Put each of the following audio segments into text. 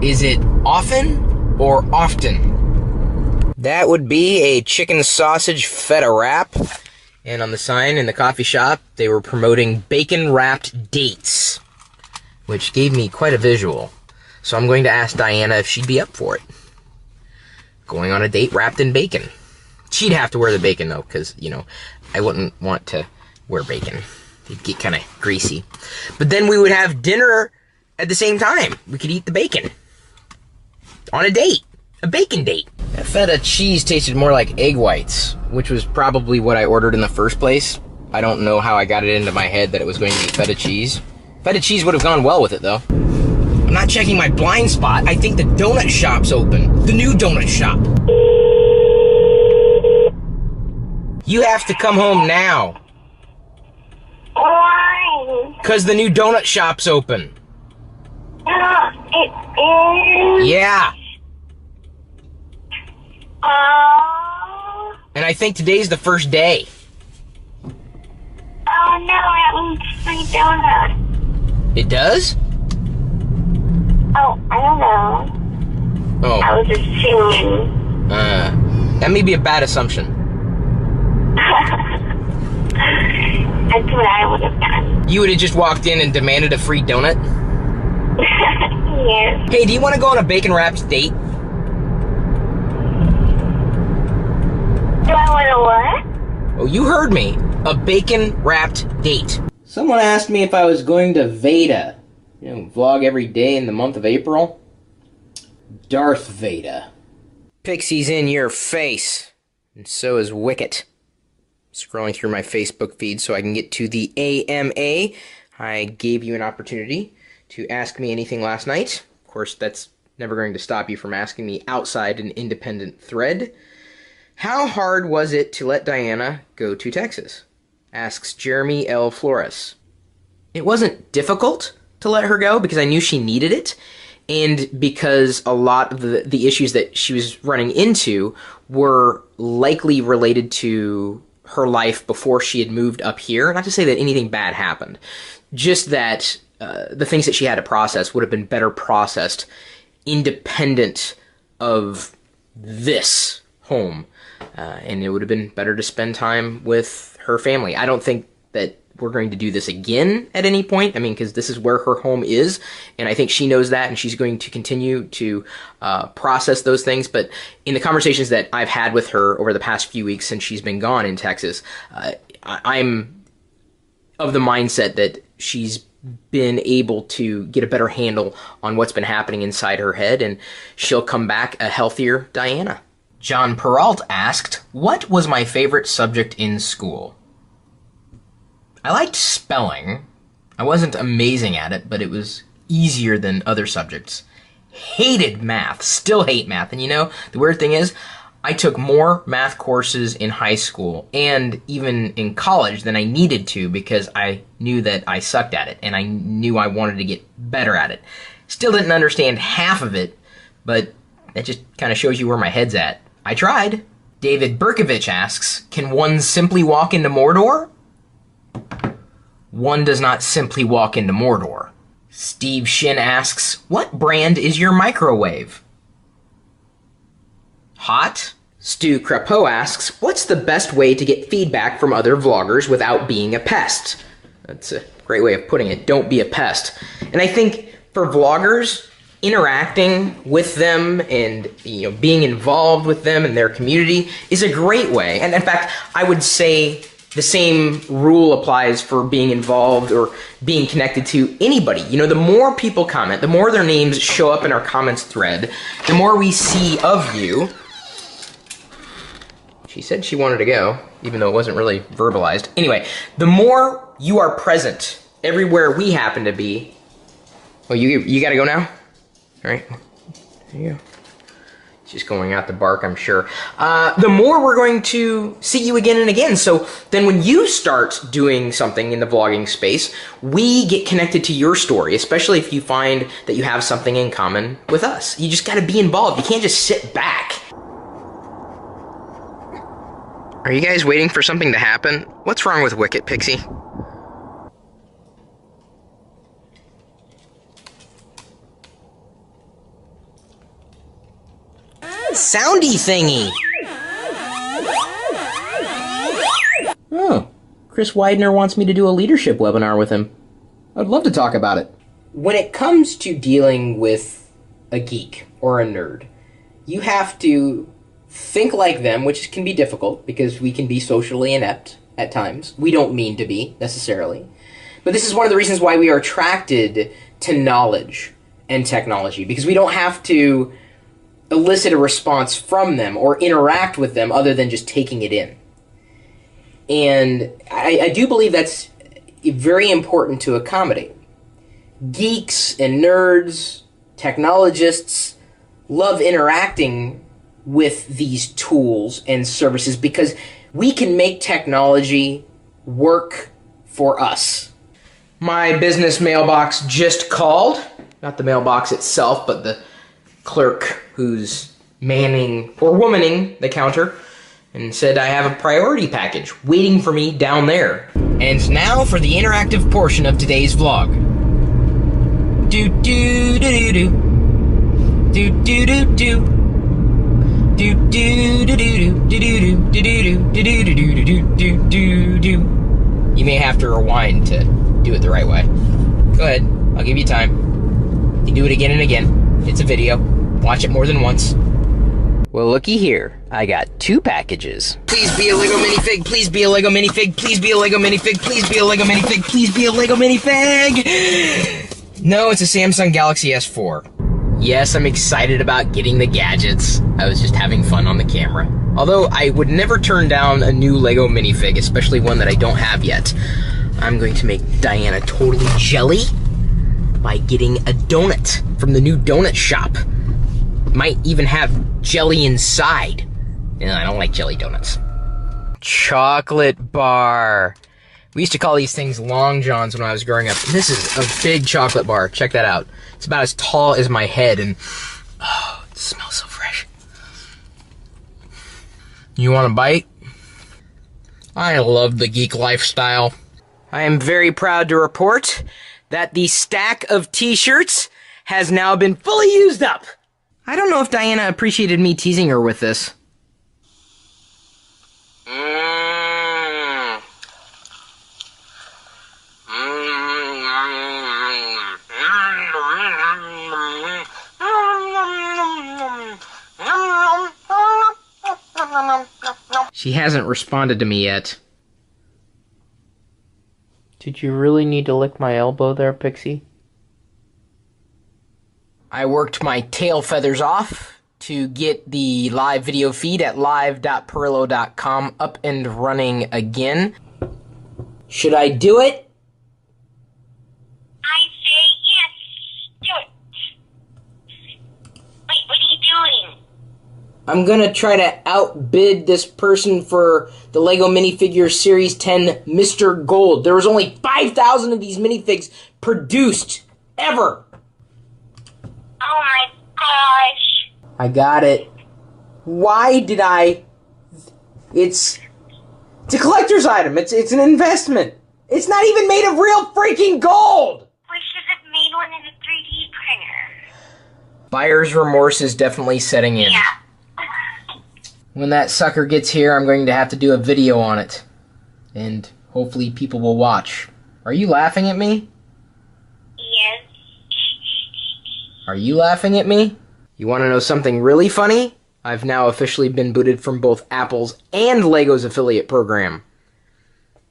Is it often or often? That would be a chicken sausage feta wrap. And on the sign in the coffee shop, they were promoting bacon-wrapped dates, which gave me quite a visual. So I'm going to ask Diana if she'd be up for it. Going on a date wrapped in bacon. She'd have to wear the bacon, though, because, you know, I wouldn't want to wear bacon. It'd get kind of greasy. But then we would have dinner at the same time. We could eat the bacon. On a date. A bacon date. That feta cheese tasted more like egg whites, which was probably what I ordered in the first place. I don't know how I got it into my head that it was going to be feta cheese. Feta cheese would have gone well with it, though. I'm not checking my blind spot. I think the donut shop's open. The new donut shop. You have to come home now. Why? 'Cause the new donut shop's open. It is. Yeah. Oh. And I think today's the first day. Oh no, that means free donut. It does? Oh, I don't know. Oh. I was assuming. That may be a bad assumption. That's what I would have done. You would have just walked in and demanded a free donut? Yes. Hey, do you want to go on a bacon-wrapped date? Do I want to what? Oh, you heard me. A bacon-wrapped date. Someone asked me if I was going to Vader. You know, vlog every day in the month of April. Darth Vader. Pixie's in your face. And so is Wicket. Scrolling through my Facebook feed so I can get to the AMA. I gave you an opportunity to ask me anything last night. Of course, that's never going to stop you from asking me outside an independent thread. How hard was it to let Diana go to Texas? Asks Jeremy L. Flores. It wasn't difficult to let her go because I knew she needed it, and because a lot of the issues that she was running into were likely related to her life before she had moved up here. Not to say that anything bad happened, just that the things that she had to process would have been better processed independent of this home. And it would have been better to spend time with her family. I don't think that we're going to do this again at any point. I mean, because this is where her home is, and I think she knows that, and she's going to continue to process those things. But in the conversations that I've had with her over the past few weeks since she's been gone in Texas, I'm of the mindset that she's been able to get a better handle on what's been happening inside her head, and she'll come back a healthier Diana. John Peralt asked, what was my favorite subject in school? I liked spelling. I wasn't amazing at it, but it was easier than other subjects. Hated math. Still hate math. And you know, the weird thing is, I took more math courses in high school and even in college than I needed to because I knew that I sucked at it and I knew I wanted to get better at it. Still didn't understand half of it, but that just kind of shows you where my head's at. I tried. David Berkovich asks, can one simply walk into Mordor? One does not simply walk into Mordor. Steve Shin asks, what brand is your microwave? Hot? Stu Crepeau asks, what's the best way to get feedback from other vloggers without being a pest? That's a great way of putting it. Don't be a pest. And I think for vloggers, interacting with them and being involved with them and their community is a great way. And in fact, I would say the same rule applies for being involved or being connected to anybody. The more people comment, the more their names show up in our comments thread, the more we see of you. She said she wanted to go, even though it wasn't really verbalized. Anyway, the more you are present everywhere we happen to be. Oh, you gotta go now? All right, there you go. Just going out to bark, I'm sure. The more we're going to see you again and again. So then when you start doing something in the vlogging space, we get connected to your story, especially if you find that you have something in common with us. You just gotta be involved. You can't just sit back. Are you guys waiting for something to happen? What's wrong with Wicket, Pixie? Soundy thingy! Oh, Chris Widener wants me to do a leadership webinar with him. I'd love to talk about it. When it comes to dealing with a geek or a nerd, you have to think like them, which can be difficult because we can be socially inept at times. We don't mean to be, necessarily. But this is one of the reasons why we are attracted to knowledge and technology, because we don't have to elicit a response from them or interact with them other than just taking it in. And I do believe that's very important to accommodate. Geeks and nerds, technologists, love interacting with these tools and services because we can make technology work for us. My business mailbox just called. Not the mailbox itself, but the clerk who's manning or womaning the counter, and said I have a priority package waiting for me down there. And now for the interactive portion of today's vlog. Do do do do do do do do do do do do do do do do do. You may have to rewind to do it the right way. Go ahead, I'll give you time. You do it again and again. It's a video. Watch it more than once. Well, looky here. I got 2 packages. Please be a Lego minifig. Please be a Lego minifig. Please be a Lego minifig. Please be a Lego minifig. Please be a Lego minifig. No, it's a Samsung Galaxy S4. Yes, I'm excited about getting the gadgets. I was just having fun on the camera. Although I would never turn down a new Lego minifig, especially one that I don't have yet. I'm going to make Diana totally jelly by getting a donut from the new donut shop. Might even have jelly inside. And I don't like jelly donuts. Chocolate bar. We used to call these things Long Johns when I was growing up. This is a big chocolate bar. Check that out. It's about as tall as my head, and oh, it smells so fresh. You want a bite? I love the geek lifestyle. I am very proud to report that the stack of t-shirts has now been fully used up. I don't know if Diana appreciated me teasing her with this. She hasn't responded to me yet. Did you really need to lick my elbow there, Pixie? I worked my tail feathers off to get the live video feed at live.pirillo.com up and running again. Should I do it? I say yes. Do it. Wait, what are you doing? I'm gonna try to outbid this person for the LEGO Minifigure Series 10 Mr. Gold. There was only 5,000 of these minifigs produced, ever. Oh my gosh. I got it. Why did I... It's a collector's item. It's an investment. It's not even made of real freaking gold! We should have made one in a 3D printer. Buyer's remorse is definitely setting in. Yeah. When that sucker gets here, I'm going to have to do a video on it. And hopefully people will watch. Are you laughing at me? Yes. Are you laughing at me? You want to know something really funny? I've now officially been booted from both Apple's and Lego's affiliate program.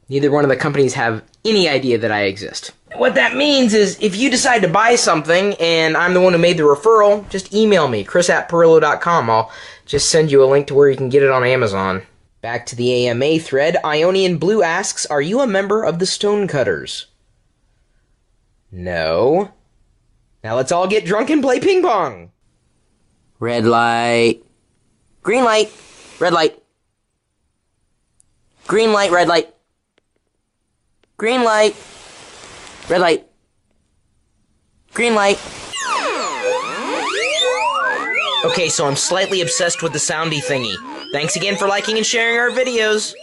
Neither one of the companies have any idea that I exist. What that means is, if you decide to buy something and I'm the one who made the referral, just email me, chris@pirillo.com. I'll just send you a link to where you can get it on Amazon. Back to the AMA thread, Ionian Blue asks, are you a member of the Stonecutters? No. Now let's all get drunk and play ping pong. Red light. Green light. Red light. Green light, red light. Green light. Red light. Green light. Okay, so I'm slightly obsessed with the soundy thingy. Thanks again for liking and sharing our videos.